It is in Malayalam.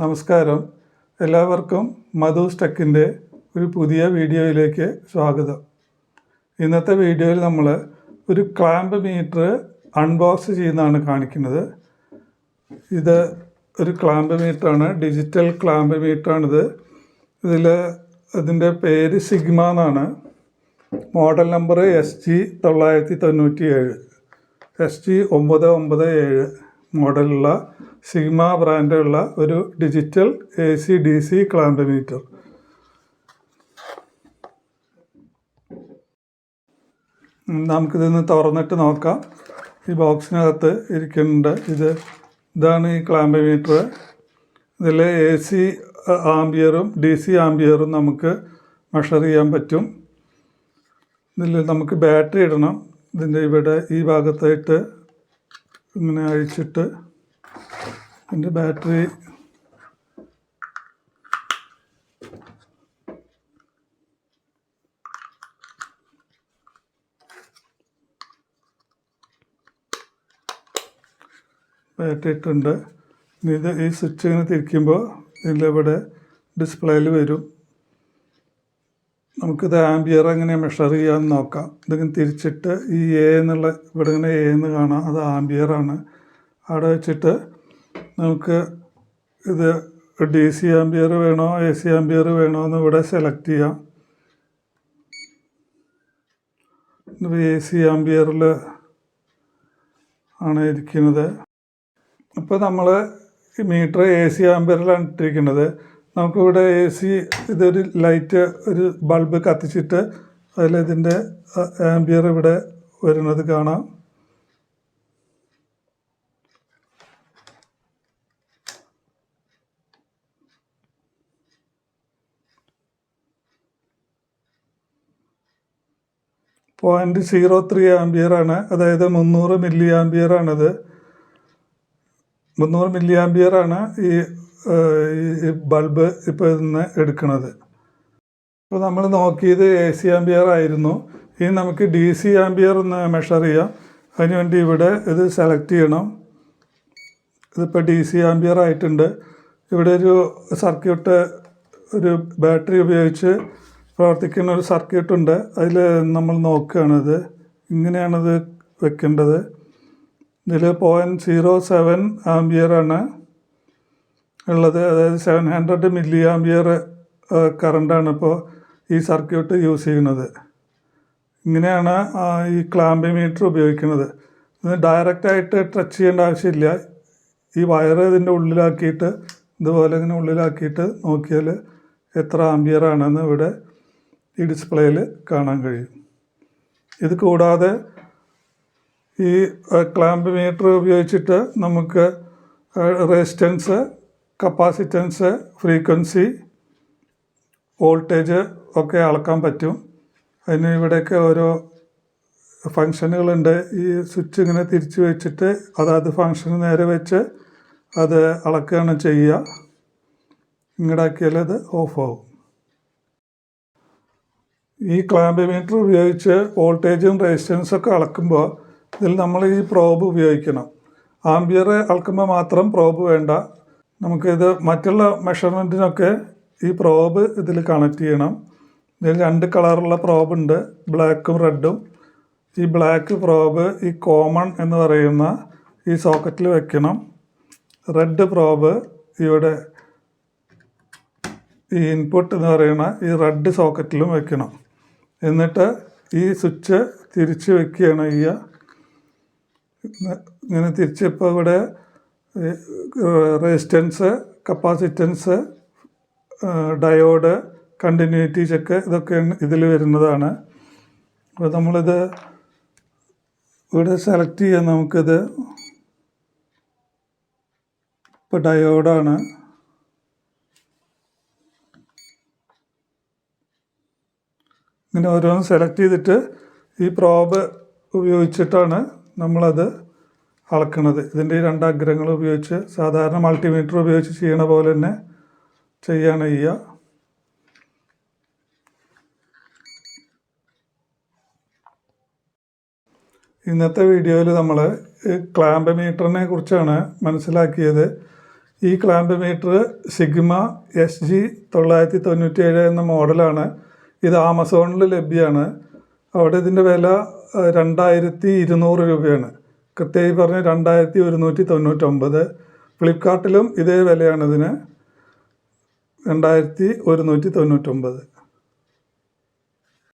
നമസ്കാരം. എല്ലാവർക്കും മധുസ് ടെക്കിൻ്റെ ഒരു പുതിയ വീഡിയോയിലേക്ക് സ്വാഗതം. ഇന്നത്തെ വീഡിയോയിൽ നമ്മൾ ഒരു ക്ലാമ്പ് മീറ്റർ അൺബോക്സ് ചെയ്യുന്നതാണ് കാണിക്കുന്നത്. ഇത് ഒരു ക്ലാമ്പ് മീറ്ററാണ്, ഡിജിറ്റൽ ക്ലാമ്പ് മീറ്ററാണിത്. ഇതിൻ്റെ പേര് സിഗ്മ എന്നാണ്. മോഡൽ നമ്പർ SG997 SG997 മോഡലുള്ള സിഗ്മ ബ്രാൻഡുള്ള ഒരു digital AC DC clamp meter. നമുക്കിതൊന്ന് തുറന്നിട്ട് നോക്കാം. ഈ ബോക്സിനകത്ത് ഇരിക്കുന്നുണ്ട്. ഇതാണ് ഈ ക്ലാമ്പ് മീറ്റർ. ഇതിൽ AC ആംബിയറും DC ആംബിയറും നമുക്ക് മെഷർ ചെയ്യാൻ പറ്റും. ഇതിൽ നമുക്ക് ബാറ്ററി ഇടണം. ഇതിൻ്റെ ഇവിടെ ഈ ഭാഗത്തായിട്ട് ഇങ്ങനെ അഴിച്ചിട്ട് ഇതിൻ്റെ ബാറ്ററി ഇട്ടുണ്ട്. ഈ സ്വിച്ച് ഇങ്ങനെ തിരിക്കുമ്പോൾ ഇതിലിവിടെ ഡിസ്പ്ലേയിൽ വരും. നമുക്കിത് ആംബിയർ എങ്ങനെ മെഷർ ചെയ്യാമെന്ന് നോക്കാം. ഇതിങ്ങനെ തിരിച്ചിട്ട് ഈ എന്നുള്ള ഇവിടെ ഇങ്ങനെ എന്ന് കാണാം, അത് ആംബിയറാണ്. അവിടെ വെച്ചിട്ട് നമുക്ക് ഇത് DC ആംബിയർ വേണോ AC ആംബിയർ വേണോ എന്ന് ഇവിടെ സെലക്ട് ചെയ്യാം. ഇത് AC ആംബിയറിൽ ആണ് ഇരിക്കുന്നത്. ഇപ്പോൾ നമ്മൾ ഈ മീറ്റർ AC ആംബിയറിലാണ് ഇട്ടിരിക്കുന്നത്. നമുക്കിവിടെ AC ഇതൊരു ലൈറ്റ്, ഒരു ബൾബ് കത്തിച്ചിട്ട് ഇതിൻ്റെ ആംബിയർ ഇവിടെ വരുന്നത് കാണാം. .03 ആംബിയറാണ്, അതായത് 300 മില്ലി ആംബിയറാണിത്. 300 മില്ലി ആംബിയറാണ് ഈ ബൾബ് ഇപ്പോൾ ഇതിന്ന് എടുക്കുന്നത്. അപ്പോൾ നമ്മൾ നോക്കിയത് AC ആംബിയർ ആയിരുന്നു. ഇനി നമുക്ക് DC ആംബിയർ ഒന്ന് മെഷർ ചെയ്യാം. അതിനുവേണ്ടി ഇവിടെ ഇത് സെലക്ട് ചെയ്യണം. ഇതിപ്പോൾ DC ആംബിയർ ആയിട്ടുണ്ട്. ഇവിടെ ഒരു സർക്യൂട്ട്, ഒരു ബാറ്ററി ഉപയോഗിച്ച് പ്രവർത്തിക്കുന്ന ഒരു സർക്യൂട്ടുണ്ട്. അതിൽ നമ്മൾ നോക്കുകയാണിത്. ഇങ്ങനെയാണിത് വെക്കേണ്ടത്. ഇതിൽ 0.07 ആംബിയറാണ് ഉള്ളത്, അതായത് 700 മില്ലി ആംബിയർ കറണ്ടാണ് ഇപ്പോൾ ഈ സർക്യൂട്ട് യൂസ് ചെയ്യുന്നത്. ഇങ്ങനെയാണ് ഈ ക്ലാമ്പ് മീറ്റർ ഉപയോഗിക്കുന്നത്. ഇത് ഡയറക്റ്റായിട്ട് ടച്ച് ചെയ്യേണ്ട ആവശ്യമില്ല. ഈ വയറ് ഇതിൻ്റെ ഉള്ളിലാക്കിയിട്ട് ഇതുപോലെ ഇങ്ങനെ ഉള്ളിലാക്കിയിട്ട് നോക്കിയാൽ എത്ര ആംബിയറാണെന്ന് ഇവിടെ ഈ ഡിസ്പ്ലേയിൽ കാണാൻ കഴിയും. ഇത് കൂടാതെ ഈ ക്ലാമ്പ് മീറ്റർ ഉപയോഗിച്ചിട്ട് നമുക്ക് റെസിസ്റ്റൻസ്, കപ്പാസിറ്റൻസ്, ഫ്രീക്വൻസി, വോൾട്ടേജ് ഒക്കെ അളക്കാൻ പറ്റും. അതിന് ഇവിടെയൊക്കെ ഓരോ ഫങ്ഷനുകളുണ്ട്. ഈ സ്വിച്ച് ഇങ്ങനെ തിരിച്ച് വെച്ചിട്ട് അതായത് ഫങ്ഷന് നേരെ വെച്ച് അത് അളക്കുകയാണ് ചെയ്യുക. ഇങ്ങടാക്കിയാൽ അത് ഓഫാവും. ഈ ക്ലാമ്പ് മീറ്റർ ഉപയോഗിച്ച് വോൾട്ടേജും റെസിസ്റ്റൻസൊക്കെ അളക്കുമ്പോൾ ഇതിൽ നമ്മൾ ഈ പ്രോബ് ഉപയോഗിക്കണം. ആംബിയർ അളക്കുമ്പോൾ മാത്രം പ്രോബ് വേണ്ട. നമുക്കിത് മറ്റുള്ള മെഷർമെൻറ്റിനൊക്കെ ഈ പ്രോബ് ഇതിൽ കണക്ട് ചെയ്യണം. ഇതിൽ 2 കളറുള്ള പ്രോബുണ്ട്, ബ്ലാക്കും റെഡും. ഈ ബ്ലാക്ക് പ്രോബ് ഈ കോമൺ എന്ന് പറയുന്ന ഈ സോക്കറ്റിൽ വെക്കണം. റെഡ് പ്രോബ് ഇവിടെ ഈ ഇൻപുട്ട് എന്ന് പറയുന്ന ഈ റെഡ് സോക്കറ്റിലും വെക്കണം. എന്നിട്ട് ഈ സ്വിച്ച് തിരിച്ച് വെക്കുകയാണ് ചെയ്യുക. ഇങ്ങനെ തിരിച്ചിപ്പോൾ ഇവിടെ resistance, capacitance, diode, continuity check ഇതൊക്കെ ഇതിൽ വരുന്നതാണ്. അപ്പോൾ നമ്മളിത് ഇവിടെ സെലക്ട് ചെയ്യാൻ നമുക്കിത് ഇപ്പോൾ ഡയോഡാണ്. ഇങ്ങനെ ഓരോന്ന് സെലക്ട് ചെയ്തിട്ട് ഈ പ്രോബ് ഉപയോഗിച്ചിട്ടാണ് നമ്മളത് അളക്കുന്നത്. ഇതിൻ്റെ ഈ 2 അഗ്രങ്ങൾ ഉപയോഗിച്ച് സാധാരണ മൾട്ടിമീറ്റർ ഉപയോഗിച്ച് ചെയ്യണ പോലെ തന്നെ ചെയ്യാണ് ചെയ്യുക. ഇന്നത്തെ വീഡിയോയിൽ നമ്മൾ ക്ലാമ്പ് മീറ്ററിനെ കുറിച്ചാണ് മനസ്സിലാക്കിയത്. ഈ ക്ലാമ്പ് മീറ്റർ സിഗ്മ SG997 എന്ന മോഡലാണ്. ഇത് ആമസോണിൽ ലഭ്യമാണ്. അവിടെ ഇതിൻ്റെ വില 2200 രൂപയാണ്. കൃത്യമായി പറഞ്ഞ് 2199. ഫ്ലിപ്കാർട്ടിലും ഇതേ വിലയാണ് ഇതിന്, 2199.